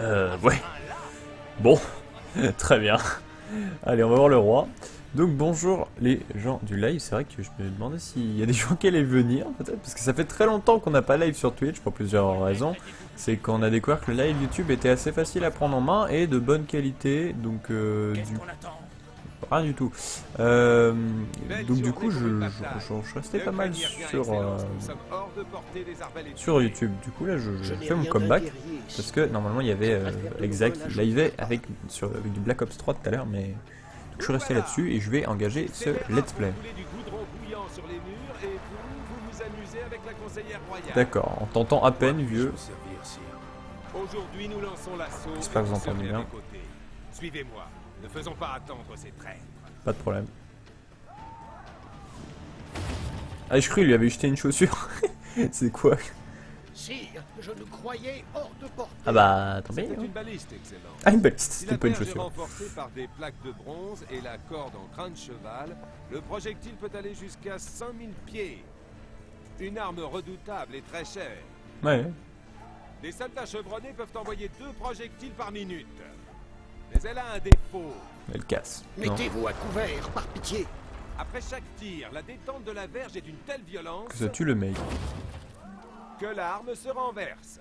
Ouais. Bon, très bien. Allez, on va voir le roi. Donc bonjour les gens du live, c'est vrai que je me demandais s'il y a des gens qui allaient venir peut-être, parce que ça fait très longtemps qu'on n'a pas live sur Twitch pour plusieurs raisons. C'est qu'on a découvert que le live YouTube était assez facile à prendre en main et de bonne qualité, donc rien du tout. Donc du coup je restais pas mal sur YouTube. Du coup là je fais mon comeback parce que normalement il y avait exact live avec du Black Ops 3 tout à l'heure, mais je suis resté là-dessus et je vais engager ce let's play. D'accord, on t'entend à peine vieux. J'espère que vous entendez bien. Suivez-moi, ne faisons pas attendre ces traîtres. Pas de problème. Ah, je crois qu'il lui avait jeté une chaussure. C'est quoi? Sire, je nous croyais hors de portée. Ah bah, tant pis. C'était une baliste, excellent. Ah, une baliste, Si c'était la pas une berge est chaussure. renforcée par des plaques de bronze et la corde en grain de cheval, le projectile peut aller jusqu'à 5000 pieds. Une arme redoutable et très chère. Ouais. Les soldats chevronnés peuvent envoyer 2 projectiles par minute. Mais elle a un défaut. Elle casse. Non. Mettez-vous à couvert, par pitié. Après chaque tir, la détente de la verge est d'une telle violence Que ça tue le mec. que l'arme se renverse.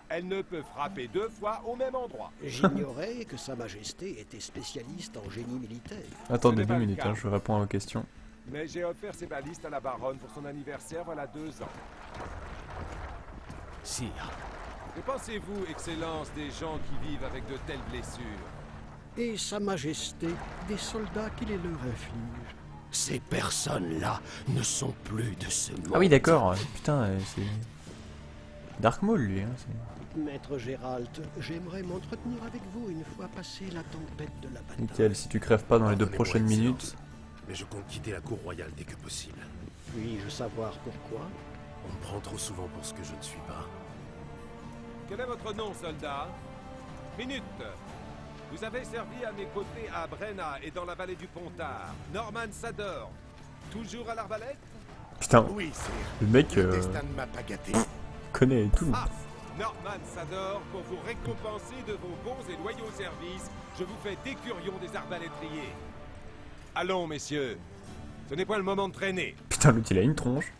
Elle ne peut frapper 2 fois au même endroit. J'ignorais que Sa Majesté était spécialiste en génie militaire. Attendez Ce n'est 2 pas le minutes, cas. hein, je réponds à vos questions. Mais j'ai offert ces balistes à la baronne pour son anniversaire voilà 2 ans. Sire. Que pensez-vous, Excellence, des gens qui vivent avec de telles blessures? Et Sa Majesté des soldats qui les leur infligent. Ces personnes-là ne sont plus de ce monde. Ah oui, d'accord. Putain, c'est... Dark Maul, lui. Hein, Maître Gérald, j'aimerais m'entretenir avec vous une fois passée la tempête de la bataille. nickel, si tu crèves pas dans les 2 prochaines minutes. Mais je compte quitter la cour royale dès que possible. Puis-je savoir pourquoi? On me prend trop souvent pour ce que je ne suis pas. Quel est votre nom, soldat? Minute. Vous avez servi à mes côtés à Brenna et dans la vallée du Pontard. Norman Sador. Toujours à l'arbalète? Putain, Oui, sire. le mec Le destin ne m'a pas gâté. connaît tout. Ah, Norman Sador, pour vous récompenser de vos bons et loyaux services, je vous fais d'écurion des arbalétriers. Allons, messieurs. Ce n'est pas le moment de traîner. Putain, l'autre il a une tronche.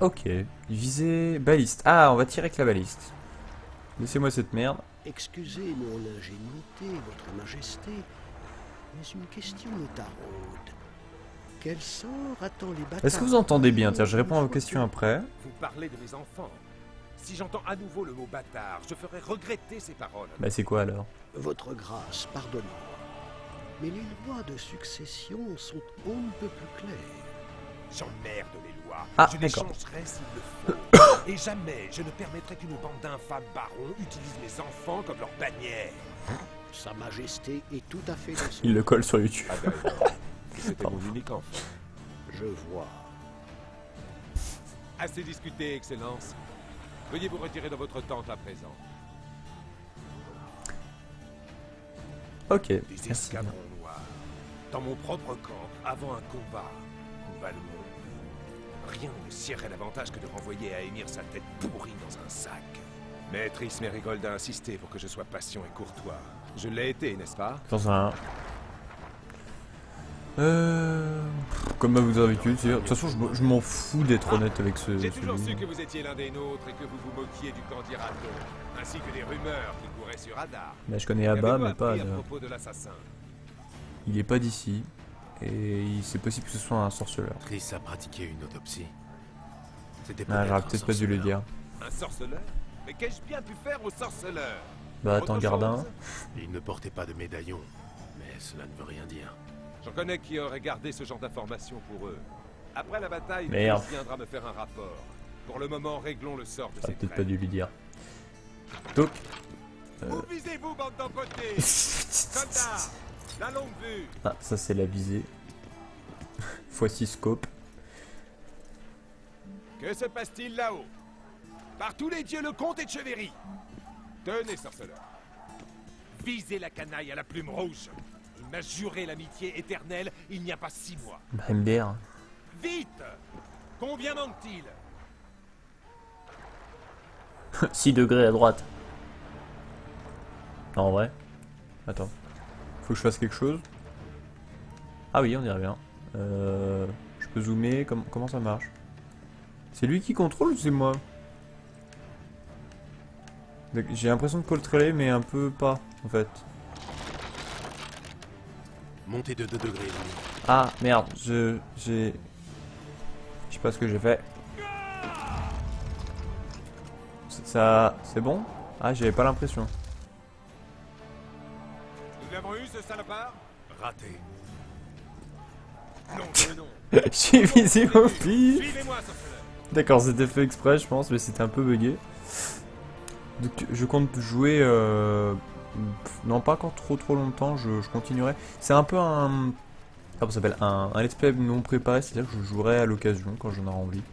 Ok, visée baliste. Ah, on va tirer avec la baliste. Laissez-moi cette merde. Excusez mon ingénuité, Votre Majesté, mais une question me taraude. Quel sort attend les batailles? Est-ce que vous entendez bien? Tiens, je réponds à vos questions après. Vous parlez de mes enfants. Si j'entends à nouveau le mot bâtard, je ferai regretter ces paroles. Bah c'est quoi alors? Votre grâce, pardonnez-moi. Mais les lois de succession sont on ne peut plus claires. J'emmerde les lois. Ah, je les d'accord. changerai s'il le faut. Et jamais je ne permettrai qu'une bande d'infâmes barons utilise mes enfants comme leur bannière. Sa Majesté est tout à fait dans son... Il le colle sur YouTube. Ah d'accord. C'était mon unique enfant. Je vois. Assez discuté, Excellence. Veuillez vous retirer de votre tente à présent. Ok, Des merci. escadrons noirs. Dans mon propre camp, avant un combat. Valmont. Rien ne me siérait davantage que de renvoyer à Émir sa tête pourrie dans un sac. Maître Ismerigold a insisté pour que je sois patient et courtois. Je l'ai été, n'est-ce pas? Dans un... Comme à vos habitudes, de toute façon je m'en fous d'être honnête avec J'ai toujours su celui. que vous étiez l'un des nôtres et que vous vous moquiez du camp d'Irato, ainsi que des rumeurs qui couraient sur Hadar. Bah, je connais Abba, Qu'avez-vous mais pas appris à Ada. propos de l'assassin? Il est pas d'ici. Et c'est possible que ce soit un sorceleur. Chris a pratiqué une autopsie. C'était Ah, j'aurais un peut-être pas dû le sorceleur. dire. Un sorceleur? Mais qu'ai-je bien pu faire au sorceleur? Bah Autre attends, garde un. chose? Il ne portait pas de médaillon, mais cela ne veut rien dire. J'en connais qui auraient gardé ce genre d'informations pour eux. Après la bataille, Merde. Chris viendra me faire un rapport. Pour le moment, réglons le sort de J'aurais ces peut-être pas traîtres. dû lui dire. Donc... Où visez-vous, bande d'empotés? Soldats, la longue vue. Ah, ça c'est la visée. x6 scope. Que se passe-t-il là-haut? Par tous les dieux, le comte est de Chevéry. Tenez, sorceleur. Visez la canaille à la plume rouge. Il m'a juré l'amitié éternelle il n'y a pas 6 mois. Bah MDR. Vite! Combien manque-t-il? 6 degrés à droite. Non, en vrai. Attends. Faut que je fasse quelque chose. Ah oui, on y revient. Je peux zoomer. Comment ça marche? C'est lui qui contrôle ou c'est moi? J'ai l'impression de contrôler, mais un peu pas, en fait. Montez de 2 degrés. Ah, merde. Je sais pas ce que j'ai fait. Ça... C'est bon? Ah, j'avais pas l'impression. Nous l'avons eu, ce salopard? Raté. Non, non. J'ai visé au pif. Suivez-moi, sorceleur. D'accord, c'était fait exprès, je pense, mais c'était un peu bugué. Donc, je compte jouer... non, pas encore trop longtemps, je continuerai. C'est un peu un... Comment ça s'appelle? Un let's play non préparé, c'est-à-dire que je jouerai à l'occasion, quand j'en aurai envie.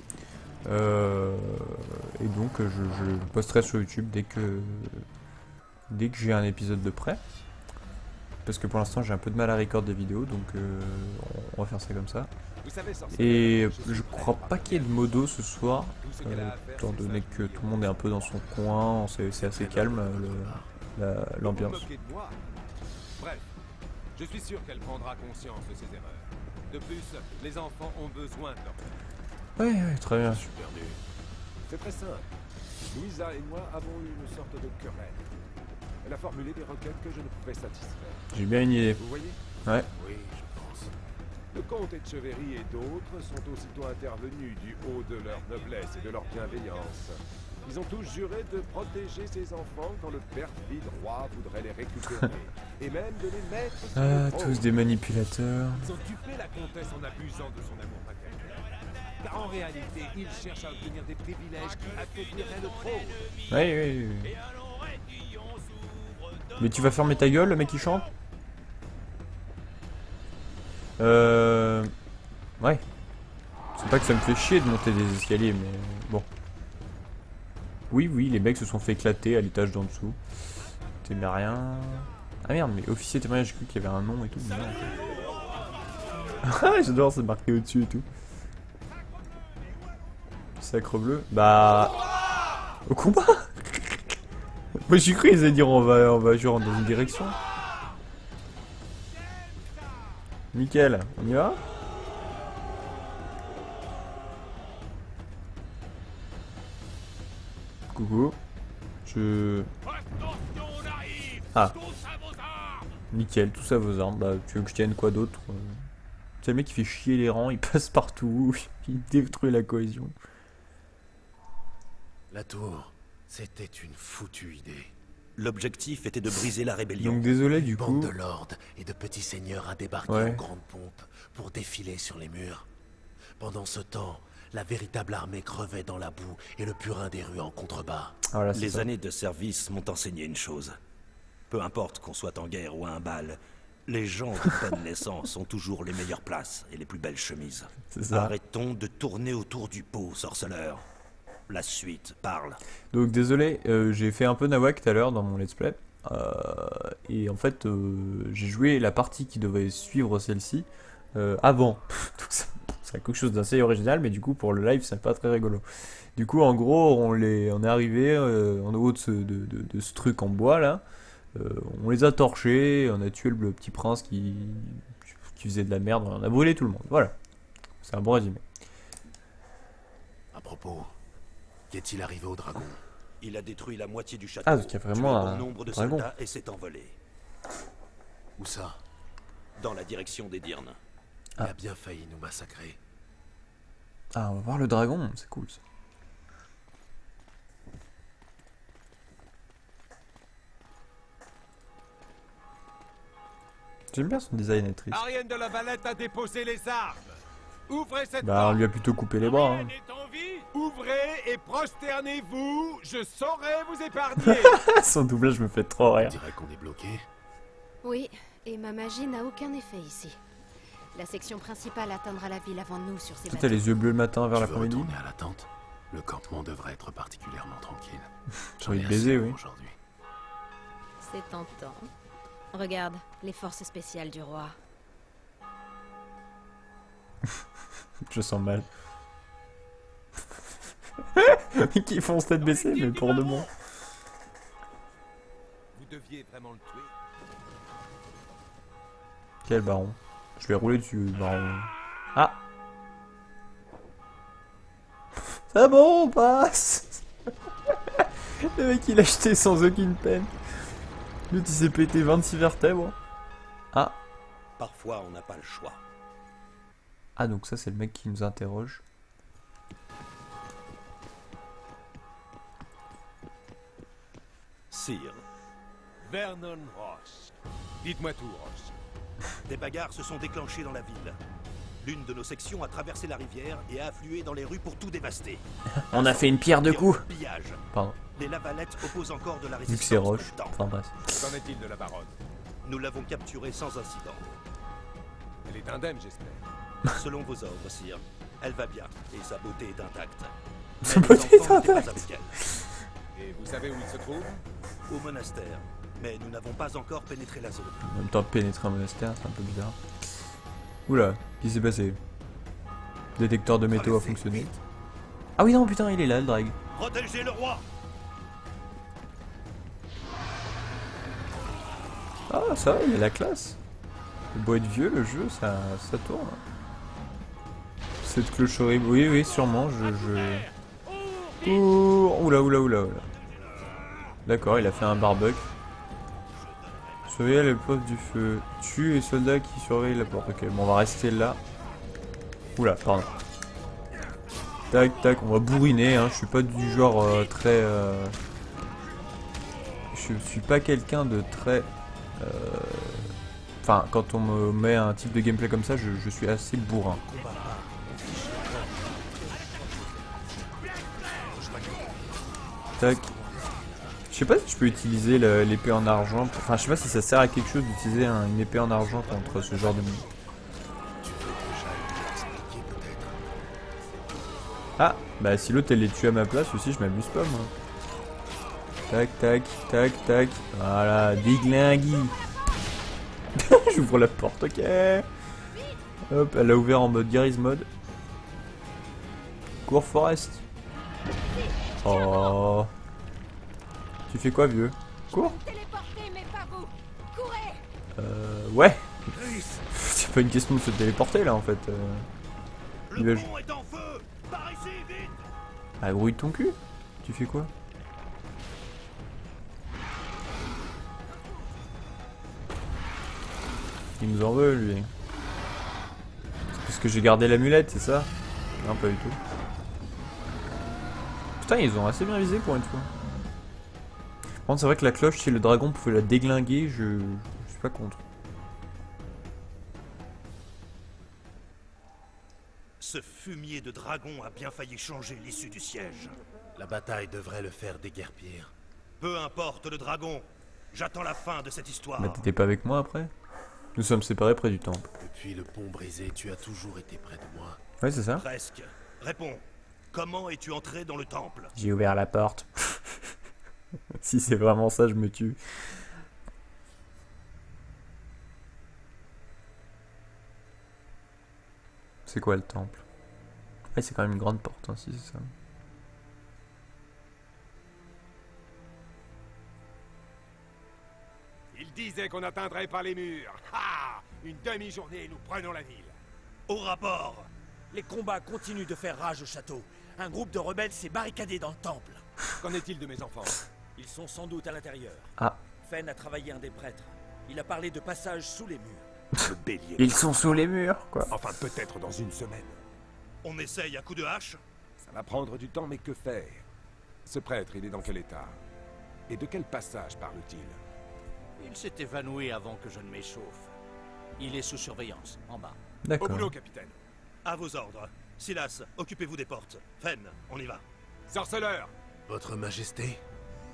Et donc, je posterai sur YouTube dès que j'ai un épisode de prêt. Parce que pour l'instant, j'ai un peu de mal à record des vidéos, donc on va faire ça comme ça. Vous savez, sorceleur, Et suis je prêt. crois pas qu'il y ait de modo ce soir, Tout ce qu'elle a à faire, étant c'est donné que tout le monde est un peu dans son coin, c'est assez calme l'ambiance. Vous vous moquez de moi. Bref, je suis sûr qu'elle prendra conscience de ses erreurs. De plus, les enfants ont besoin de leur père. Ouais, très bien. Super nu. C'est très simple. Louisa et moi avons eu une sorte de querelle. Elle a formulé des requêtes que je ne pouvais satisfaire. J'ai bien une idée. Vous voyez? Ouais. Oui, je pense. Le comte Etcheverry et d'autres sont aussitôt intervenus du haut de leur noblesse et de leur bienveillance. Ils ont tous juré de protéger ces enfants quand le perfide roi voudrait les récupérer, et même de les mettre sur Ah, le trône. tous des manipulateurs. Ils ont dupé la comtesse en abusant de son amour paternel. Car en réalité, ils cherchent à obtenir des privilèges qui affaibliraient le trône. Oui. Mais tu vas fermer ta gueule, le mec qui chante? Ouais. C'est pas que ça me fait chier de monter des escaliers, mais bon. Oui, les mecs se sont fait éclater à l'étage d'en dessous. T'aimais rien. Ah merde, mais officier témoignage, j'ai cru qu'il y avait un nom et tout. Mais non. Ah, j'adore, c'est marqué au-dessus et tout. Sacre bleu. Bah. Au combat. Moi j'ai cru qu'ils allaient dire on va genre dans une direction. Nickel, on y va? Coucou. Ah. Nickel, tout ça vos armes. Bah tu veux que je tienne quoi d'autre? C'est le mec qui fait chier les rangs, il passe partout, il détruit la cohésion. La tour, c'était une foutue idée. L'objectif était de briser la rébellion. Donc désolé Une du bande coup. de lords et de petits seigneurs a débarqué Ouais. en grande pompe pour défiler sur les murs. Pendant ce temps, la véritable armée crevait dans la boue et le purin des rues en contrebas. Voilà, c'est Les ça. années de service m'ont enseigné une chose. Peu importe qu'on soit en guerre ou à un bal, les gens de bonne naissance ont toujours les meilleures places et les plus belles chemises. C'est ça. Arrêtons de tourner autour du pot, sorceleur. La suite parle. Donc désolé, j'ai fait un peu nawak tout à l'heure dans mon let's play. Et en fait, j'ai joué la partie qui devait suivre celle-ci avant. Donc c'est quelque chose d'assez original, mais du coup pour le live c'est pas très rigolo. Du coup en gros on est arrivé en haut de ce truc en bois là. On les a torchés, on a tué le petit prince qui faisait de la merde, on a brûlé tout le monde. Voilà, c'est un bon résumé. À propos, qu'est-il arrivé au dragon? Il a détruit la moitié du château. Ah, donc il y a vraiment tué un bon nombre de dragon. soldats et s'est envolé. Où ça? Dans la direction d'Edirne. Il a bien failli nous massacrer. Ah, on va voir le dragon, c'est cool ça. J'aime bien son design actrice. Ariane de la Valette a déposé les armes. Ouvrez cette Bah, on porte. lui a plutôt coupé les bras. Hein. Ariane est en vie. Ouvrez et prosternez-vous. Je saurai vous épargner. Son doublage me fait trop On rire. dirait qu'on est bloqué. Oui, et ma magie n'a aucun effet ici. La section principale atteindra la ville avant nous sur ces Toi, t'as bateaux. les yeux bleus le matin vers Tu veux l'après-midi. retourner à la tente? Le campement devrait être particulièrement tranquille. J'ai envie de baiser, oui. Aujourd'hui. C'est tentant. Regarde, les forces spéciales du roi. Je sens mal. Qui fonce tête baissée, mais pour de bon. Vous deviez vraiment le tuer. Quel baron? Je vais rouler dessus, baron. Ah! C'est bon, on passe! Le mec il a acheté sans aucune peine. L'autre il s'est pété 26 vertèbres. Ah! Parfois, on n'a pas le choix. Ah, donc ça c'est le mec qui nous interroge. Sire, Vernon Ross. Dites-moi tout, Ross. des bagarres se sont déclenchées dans la ville. L'une de nos sections a traversé la rivière et a afflué dans les rues pour tout dévaster. On a fait une pierre de coups! Pillage. Pardon, Les Lavalettes opposent encore de la vu que résistance. c'est roche. pourtant. Enfin bref. Qu'en est-il de la baronne? Nous l'avons capturée sans incident. Elle est indemne, j'espère. Selon vos ordres, sire, elle va bien et sa beauté est intacte. Sa Mais beauté les est enfants n'étaient pas intacte. avec elle. Et vous savez où il se trouve? Au monastère. Mais nous n'avons pas encore pénétré la zone. En même temps, pénétrer un monastère, c'est un peu bizarre. Oula, qu'est-ce qui s'est passé? Le détecteur de métaux a fonctionné. Ah oui, non, putain, il est là, le drag. Protégez le roi! Ah, ça va, il a la classe. Le beau être vieux, le jeu, ça tourne. Cette clocherie, oui, oui, sûrement, Ouh, oula. D'accord, il a fait un barbecue. Surveillez les postes du feu. Tue les soldats qui surveillent la porte. Ok, bon, on va rester là. Oula, pardon. Tac, on va bourriner, hein. Je suis pas du genre très... Je suis pas quelqu'un de très... Enfin, quand on me met un type de gameplay comme ça, je suis assez bourrin. Tac. Je sais pas si je peux utiliser l'épée en argent. Enfin, je sais pas si ça sert à quelque chose d'utiliser une épée en argent contre ce genre de... Ah, bah si l'autre elle les tue à ma place aussi, je m'abuse pas moi. Tac. Voilà, déglingui. J'ouvre la porte, ok. Hop, elle a ouvert en mode Garry's mode. Cours Forest. Oh. Tu fais quoi, vieux? Cours. Téléportez, mais pas vous. Courez. Ouais. C'est pas une question de se téléporter là en fait. Il va... Le pont est en feu! Par ici, vite! Ah, grouille ton cul. Tu fais quoi? Il nous en veut lui. C'est parce que j'ai gardé l'amulette, c'est ça? Non, pas du tout. Putain, ils ont assez bien visé pour une fois. Par contre, c'est vrai que la cloche, si le dragon pouvait la déglinguer, je suis pas contre. Ce fumier de dragon a bien failli changer l'issue du siège. La bataille devrait le faire déguerpir. Peu importe le dragon, j'attends la fin de cette histoire. Bah, t'étais pas avec moi après? Nous sommes séparés près du temple. Depuis le pont brisé, tu as toujours été près de moi. Ouais, c'est ça. Presque. Réponds. Comment es-tu entré dans le temple? J'ai ouvert la porte. Si c'est vraiment ça, je me tue. C'est quoi le temple? Ah, c'est quand même une grande porte, hein, si c'est ça. Il disait qu'on atteindrait pas les murs. Ha! Une demi-journée et nous prenons la ville. Au rapport! Les combats continuent de faire rage au château. Un groupe de rebelles s'est barricadé dans le temple. Qu'en est-il de mes enfants? Ils sont sans doute à l'intérieur. Ah. Fenn a travaillé un des prêtres. Il a parlé de passage sous les murs. Le bélier. Ils sont sous les murs, quoi. Enfin, peut-être dans une semaine. On essaye à coups de hache? Ça va prendre du temps, mais que faire? Ce prêtre, il est dans quel état? Et de quel passage parle-t-il? Il s'est évanoui avant que je ne m'échauffe. Il est sous surveillance, en bas. Au D'accord. boulot, capitaine. À vos ordres. Silas, occupez-vous des portes. Fenn, on y va. Sorceleur! Votre Majesté,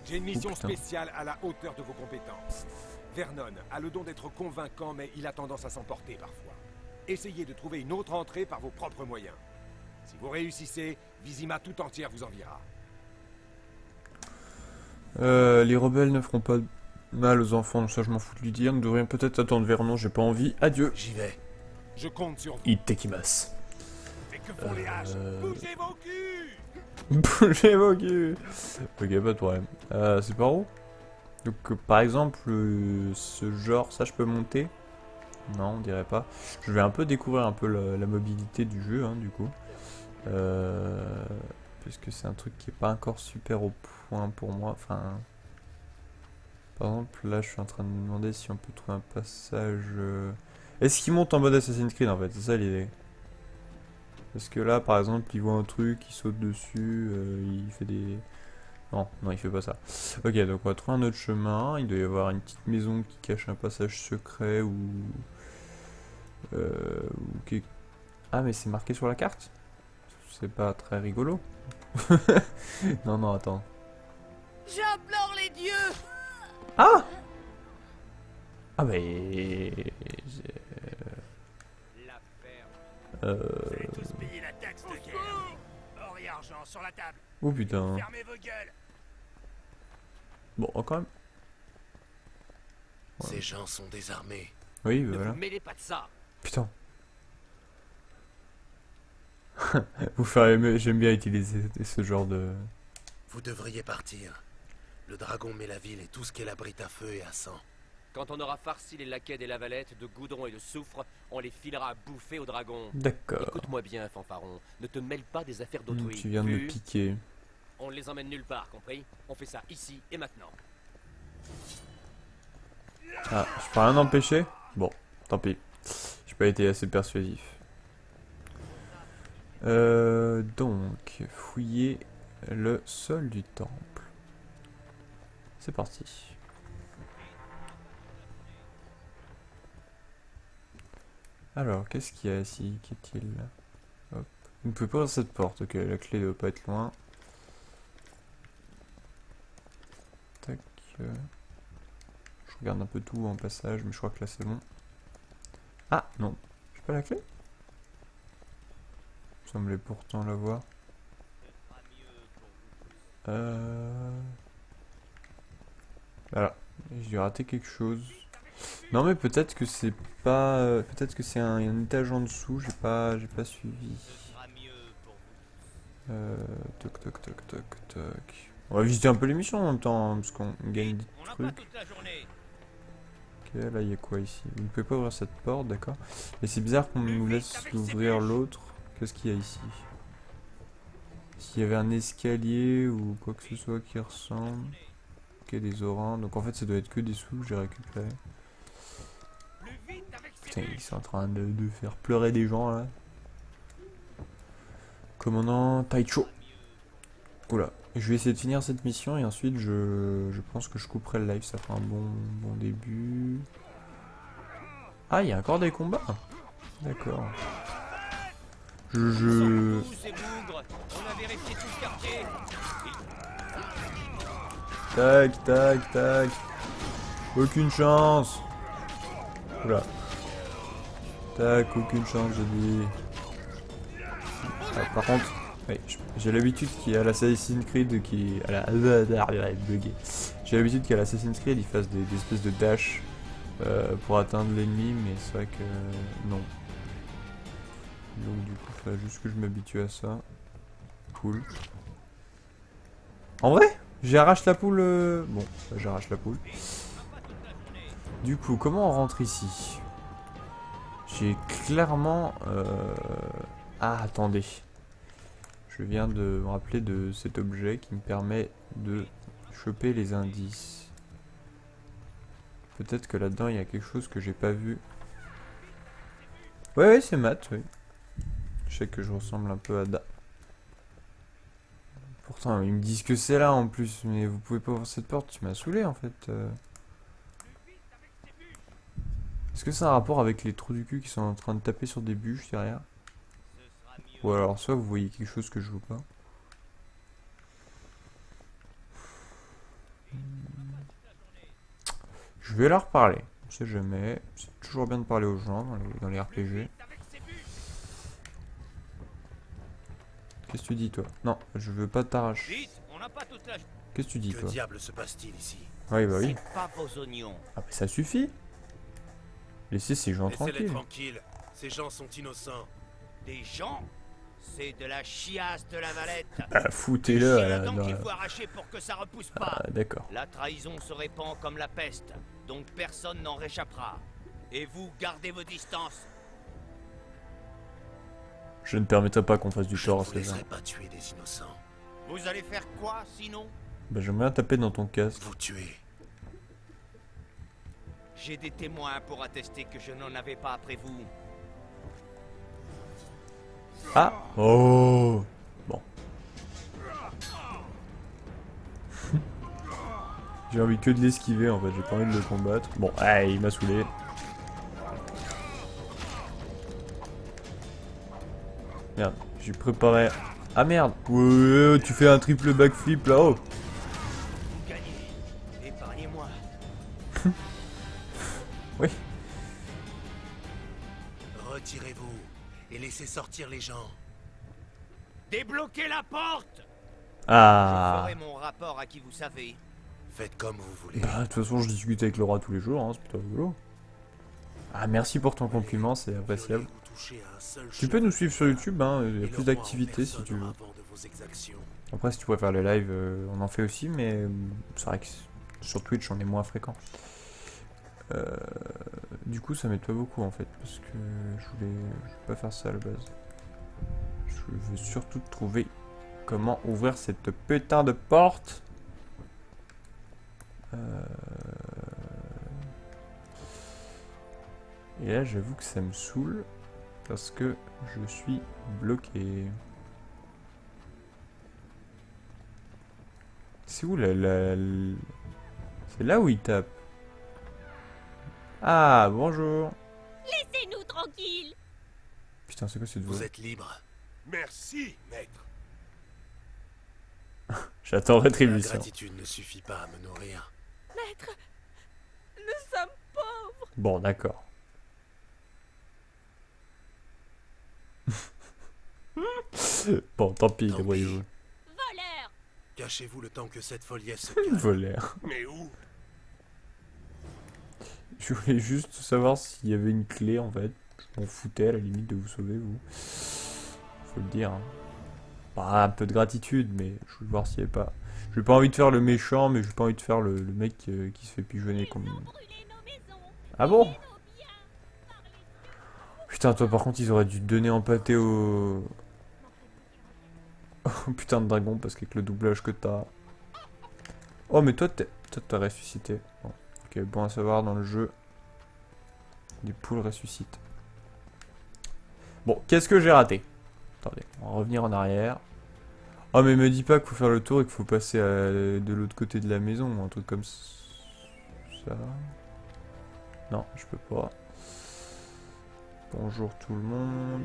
J'ai une mission putain. spéciale à la hauteur de vos compétences. Vernon a le don d'être convaincant, mais il a tendance à s'emporter parfois. Essayez de trouver une autre entrée par vos propres moyens. Si vous réussissez, Vizima tout entière vous enviera. Les rebelles ne feront pas mal aux enfants, donc ça je m'en fous de lui dire. Nous devrions peut-être attendre Vernon, j'ai pas envie. Adieu. j'y vais. Je compte sur vous. Itekimasu. Et que font les haches? Bougez vos culs! Bougez vos culs. Ok, pas de problème. C'est par où? Donc, par exemple, ce genre, ça je peux monter? Non, on dirait pas. Je vais un peu découvrir un peu la mobilité du jeu, hein, du coup. Puisque c'est un truc qui est pas encore super au point pour moi. Enfin, par exemple, là, je suis en train de me demander si on peut trouver un passage. Est-ce qu'il monte en mode Assassin's Creed en fait? C'est ça l'idée. Parce que là, par exemple, il voit un truc, il saute dessus, il fait des. Non, non, il fait pas ça. Ok, donc on va trouver un autre chemin. Il doit y avoir une petite maison qui cache un passage secret ou. Ah, mais c'est marqué sur la carte? C'est pas très rigolo. Non, non, attends. J'implore les dieux. Ah! Ah, mais. La ferme. Euh... Vous allez tous payer la taxe de guerre. Or et argent sur la table. Oh putain. Fermez vos gueules. Bon, quand même. Ces gens sont désarmés. Oui, Ne voilà. vous mêlez pas de ça. Putain. Vous ferez... J'aime bien utiliser ce genre de... Vous devriez partir. Le dragon met la ville et tout ce qu'elle abrite à feu et à sang. Quand on aura farci les laquais des lavalettes de goudron et de soufre, on les filera à bouffer au dragon. D'accord. Écoute-moi bien, fanfaron. Ne te mêle pas des affaires d'autrui. Tu viens de me piquer. On ne les emmène nulle part, compris? On fait ça ici et maintenant. Ah, je peux rien empêcher? Bon, tant pis. J'ai pas été assez persuasif. Donc, fouiller le sol du temple. C'est parti. Alors, qu'est-ce qu'il y a ici? Qu'est-il? Hop. Vous ne pouvez pas ouvrir cette porte. Ok, la clé ne doit pas être loin. Tac. Je regarde un peu tout en passage, mais je crois que là c'est bon. Ah, non. J'ai pas la clé? Il semblait pourtant l'avoir. Voilà. J'ai dû rater quelque chose. Non mais peut-être que c'est pas... peut-être que c'est un étage en dessous, j'ai pas suivi. Toc toc toc toc toc. On va visiter un peu l'émission en même temps, hein, parce qu'on gagne des trucs. Ok, là il y a quoi ici? Vous ne pouvez pas ouvrir cette porte, d'accord. Et c'est bizarre qu'on nous laisse ouvrir l'autre. Qu'est-ce qu'il y a ici? S'il y avait un escalier ou quoi que ce soit qui ressemble. Ok, des orins. Donc en fait ça doit être que des sous que j'ai récupéré. Putain, ils sont en train de faire pleurer des gens là. Commandant Taicho. Oula. Et je vais essayer de finir cette mission et ensuite je pense que je couperai le live. Ça fera un bon début. Ah, il y a encore des combats. D'accord. Tac, tac, tac. Aucune chance. Oula. Tac, aucune chance, j'ai dit. Ah, par contre, ouais, j'ai l'habitude qu'il y a l'Assassin's Creed qui... J'ai l'habitude qu'à l'Assassin's Creed il fasse des espèces de dash pour atteindre l'ennemi, mais c'est vrai que non. Donc du coup, il faut juste que je m'habitue à ça. Cool. En vrai, j'arrache la poule... Bon, j'arrache la poule. Du coup, comment on rentre ici? J'ai clairement... Ah, attendez. Je viens de me rappeler de cet objet qui me permet de choper les indices. Peut-être que là-dedans, il y a quelque chose que j'ai pas vu. Ouais, c'est Matt, oui. Je sais que je ressemble un peu à Da. Pourtant, ils me disent que c'est là en plus, mais vous pouvez pas ouvrir cette porte, tu m'as saoulé en fait. Est-ce que c'est un rapport avec les trous du cul qui sont en train de taper sur des bûches derrière? Ou alors soit vous voyez quelque chose que je vois pas. Je vais leur parler, on sait jamais. C'est toujours bien de parler aux gens dans les RPG. Qu'est-ce que tu dis toi? Non, je veux pas t'arracher. Qu'est-ce que tu dis toi? Que diable se passe-t-il ici? Oui, bah oui. C'est pas vos oignons. Ah bah ça suffit. Laissez ces gens Laissez-les tranquilles. tranquilles. Ces gens sont innocents. Des gens? C'est de la chiasse de la Valette. Ah, foutez-le à la... donc dans il la- faut arracher pour que ça repousse pas. Ah, d'accord. La trahison se répand comme la peste, donc personne n'en réchappera. Et vous, gardez vos distances. Je ne permettrai pas qu'on fasse du Je tort ne à vous ces gens. laisserai pas tuer des innocents. Vous allez faire quoi, sinon? Bah, j'aimerais bien taper dans ton casque. Vous tuer. J'ai des témoins pour attester que je n'en avais pas après vous. Ah. Oh. Bon. J'ai envie que de l'esquiver en fait, j'ai pas envie de le combattre. Bon, allez, il m'a saoulé. Merde, j'ai préparé... Ah merde. Ouais, tu fais un triple backflip là-haut. Vous gagnez. Épargnez-moi. Oui. Retirez-vous et laissez sortir les gens. Débloquez la porte. Je Ah. ferai mon rapport à qui vous savez. Faites comme vous voulez. Bah, de toute façon, je discute avec le roi tous les jours, hein, c'est plutôt rigolo. Ah, merci pour ton compliment, c'est appréciable. Vous touchez à un seul Tu peux nous suivre sur YouTube, hein, il y a et plus le d'activités roi en si tu personne veux. avant de vos exactions. Après, si tu préfères les lives, on en fait aussi, mais c'est vrai que sur Twitch, on est moins fréquent. Du coup, ça m'aide pas beaucoup en fait, parce que je voulais pas faire ça à la base. Je veux surtout trouver comment ouvrir cette putain de porte. Et là, j'avoue que ça me saoule, parce que je suis bloqué. C'est où c'est là où il tape. Ah, bonjour. Laissez-nous tranquilles. Putain, c'est quoi cette voix? Vous êtes libre. Merci, maître. J'attends La rétribution. gratitude ne suffit pas à me nourrir. Maître, nous sommes pauvres. Bon, d'accord. Bon, tant pis, Tant débrouillez-vous. Voleurs. Cachez-vous le temps que cette foliesse se calme. Voleur. Mais où? Je voulais juste savoir s'il y avait une clé en fait. Je m'en foutais à la limite de vous sauver, vous. Faut le dire. Hein. Bah, un peu de gratitude, mais je voulais voir s'il y avait pas. J'ai pas envie de faire le méchant, mais j'ai pas envie de faire le mec qui se fait pigeonner comme. Ah bon? Putain, toi par contre, ils auraient dû te donner en pâté au. Oh putain de dragon, parce qu'avec le doublage que t'as. Oh, mais toi, t'as ressuscité. Bon. Ok, bon à savoir dans le jeu. Les poules ressuscitent. Bon, qu'est-ce que j'ai raté? Attendez, on va revenir en arrière. Oh, mais me dis pas qu'il faut faire le tour et qu'il faut passer de l'autre côté de la maison ou un truc comme ça. Non, je peux pas. Bonjour tout le monde.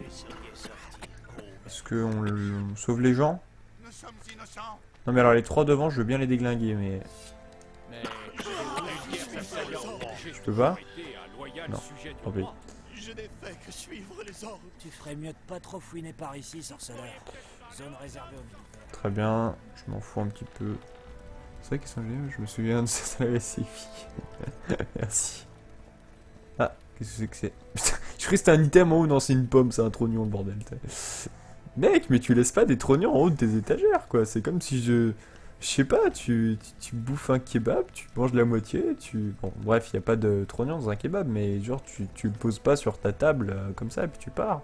Est-ce qu'on sauve les gens? Nous sommes innocents. Non mais alors les trois devant, je veux bien les déglinguer, mais... Je peux pas? Non, tant pis. Je n'ai fait que suivre les ordres. Tu ferais mieux de pas trop fouiner par ici, sorceleur. Zone réservée aux militaires. Très bien, je m'en fous un petit peu. C'est vrai qu'ils sont géniaux, je me souviens de ça, la lessive. Merci. Ah, qu'est-ce que c'est que c'est? Putain, je crois que c'était un item en haut, non c'est une pomme, c'est un trognon le bordel. Mec, mais tu laisses pas des trognons en haut de tes étagères quoi, c'est comme si je sais pas, tu bouffes un kebab, tu manges la moitié, Bon, bref, il y a pas de trognon dans un kebab, mais genre tu le poses pas sur ta table comme ça et puis tu pars.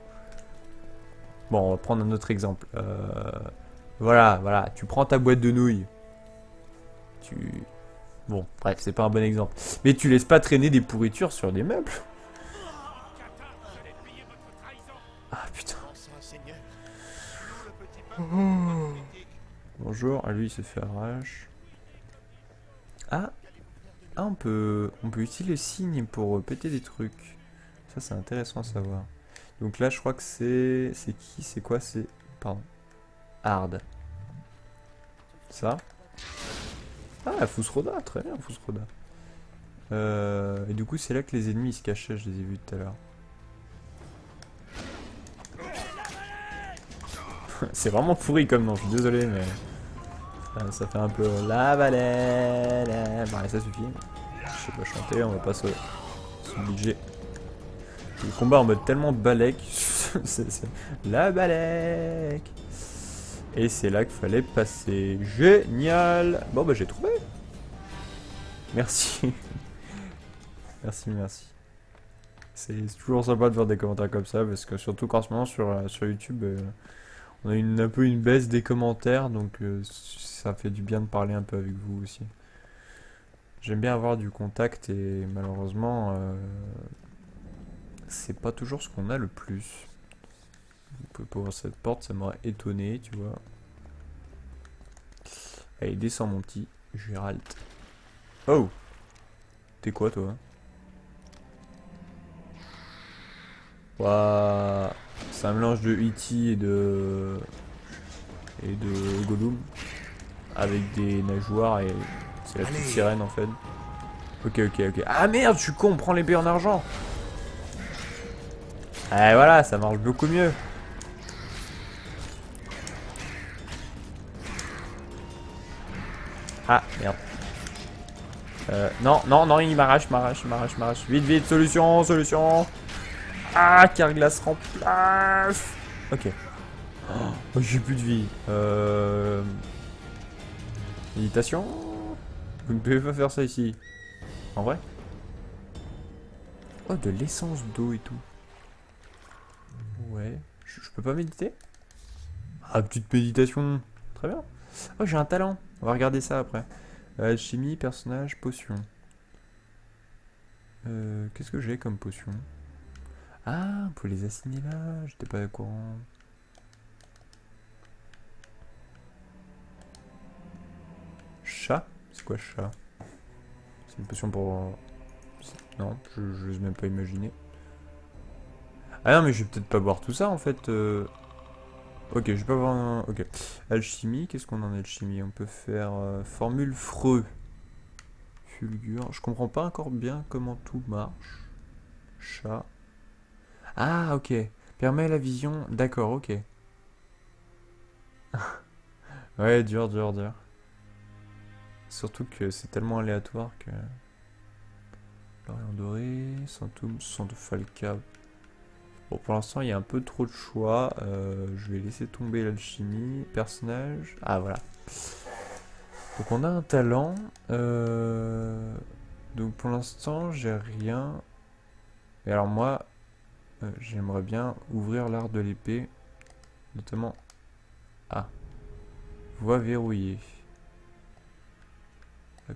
Bon, on va prendre un autre exemple. Voilà, tu prends ta boîte de nouilles. Bon, bref, c'est pas un bon exemple. Mais tu laisses pas traîner des pourritures sur des meubles. Ah putain. Bonjour, ah lui il se fait arrache. Ah, on peut utiliser le signe pour péter des trucs. Ça c'est intéressant à savoir. Donc là je crois que c'est qui? C'est quoi? C'est... Pardon. Hard. Ça. Ah, Fusroda, très bien Fusroda. Et du coup c'est là que les ennemis ils se cachaient, je les ai vus tout à l'heure. C'est vraiment pourri comme nom, je suis désolé mais... ça fait un peu la balai. Bon allez, ça suffit. Je sais pas chanter, on va pas s'obliger. Le combat en mode tellement balèque, C'est la balèque. Et c'est là qu'il fallait passer. Génial. Bon bah j'ai trouvé. Merci. Merci. C'est toujours sympa de voir des commentaires comme ça, parce que surtout qu'en ce moment sur YouTube, on a un peu une baisse des commentaires, donc ça fait du bien de parler un peu avec vous aussi. J'aime bien avoir du contact et malheureusement, c'est pas toujours ce qu'on a le plus. Pour cette porte, ça m'aurait étonné, tu vois. Allez, descends mon petit Gérald. Oh! T'es quoi toi? Waouh! C'est un mélange de E.T. et de Gollum. Avec des nageoires et c'est la petite sirène en fait. Ok. Ah merde, je suis con, on prend l'épée en argent. Ah voilà, ça marche beaucoup mieux. Ah merde. Non, il m'arrache. Vite, solution. Ah, Carglass remplace. Ok. Oh, j'ai plus de vie. Méditation. Vous ne pouvez pas faire ça ici. En vrai. Oh, de l'essence d'eau et tout. Ouais. Je peux pas méditer? Ah, petite méditation. Très bien. Oh, j'ai un talent. On va regarder ça après. Alchimie, personnage, potion. Qu'est-ce que j'ai comme potion? Ah, on peut les assigner là. J'étais pas au courant. Chat? C'est quoi chat? C'est une potion pour... Non, je n'ose même pas imaginer. Ah non, mais je vais peut-être pas boire tout ça en fait. Ok, je vais pas voir un... Ok. Alchimie, qu'est-ce qu'on a en alchimie? On peut faire formule freux. Fulgure. Je comprends pas encore bien comment tout marche. Chat. Ah, ok. Permet la vision. D'accord, ok. Ouais, dur. Surtout que c'est tellement aléatoire que... Lorient doré, Santum, sang de Falca. Bon, pour l'instant, il y a un peu trop de choix. Je vais laisser tomber l'alchimie. Personnage. Ah, voilà. Donc, on a un talent. Donc, pour l'instant, j'ai rien. Et alors, moi, j'aimerais bien ouvrir l'art de l'épée. Notamment... Ah. Voie verrouillée.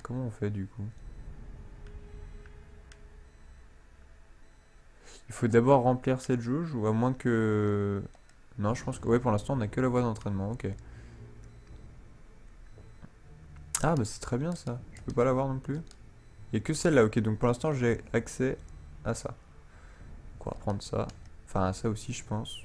Comment on fait, du coup? Il faut d'abord remplir cette jauge, ou à moins que... Non, je pense que... Ouais, pour l'instant, on n'a que la voie d'entraînement, ok. Ah, bah c'est très bien, ça. Je peux pas l'avoir non plus. Il n'y a que celle-là, ok. Donc, pour l'instant, j'ai accès à ça. Donc, on va prendre ça. Enfin, à ça aussi, je pense.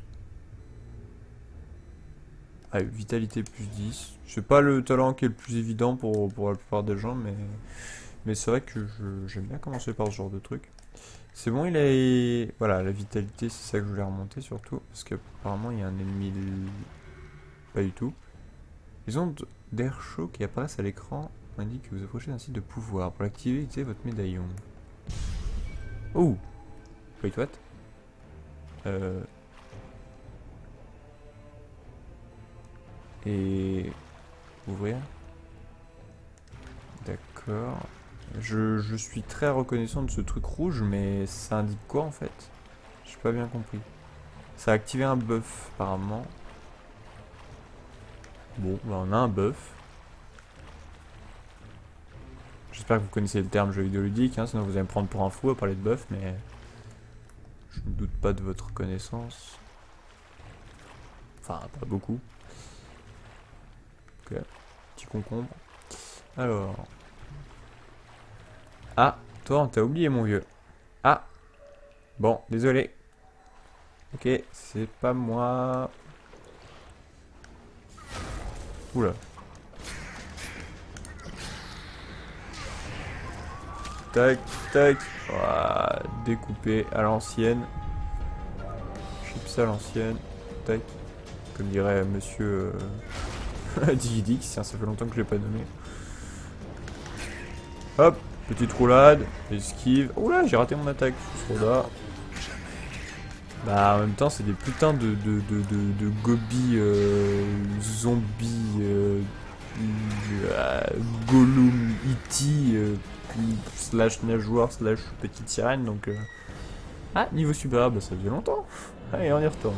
Ah, vitalité plus 10. C'est pas le talent qui est le plus évident pour la plupart des gens, mais c'est vrai que j'aime bien commencer par ce genre de truc. C'est bon, il a... Voilà, la vitalité, c'est ça que je voulais remonter surtout. Parce qu'apparemment, il y a un ennemi... Pas du tout. Les ondes d'air chaud qui apparaissent à l'écran indiquent que vous approchez d'un site de pouvoir. Pour l'activer, utilisez votre médaillon. Oh! Wait, what? Et... Ouvrir. D'accord. Je suis très reconnaissant de ce truc rouge, mais ça indique quoi en fait? J'ai pas bien compris. Ça a activé un buff apparemment. Bon, bah on a un buff. J'espère que vous connaissez le terme jeu vidéo ludique, hein, sinon vous allez me prendre pour un fou à parler de buff, mais je ne doute pas de votre connaissance. Enfin, pas beaucoup. Ok, petit concombre. Alors... Ah, toi, on t'a oublié, mon vieux. Ah. Bon, désolé. Ok, c'est pas moi. Oula. Tac, tac. Voilà, découpé à l'ancienne. Chips à l'ancienne. Tac. Comme dirait monsieur Digidix, ça fait longtemps que je l'ai pas nommé. Hop. Petite roulade, esquive. Oula, j'ai raté mon attaque. Soda. Bah en même temps c'est des putains de gobies zombies Gollum E.T. Slash nageoire slash petite sirène donc Ah niveau supérieur bah ça faisait longtemps. Allez on y retourne.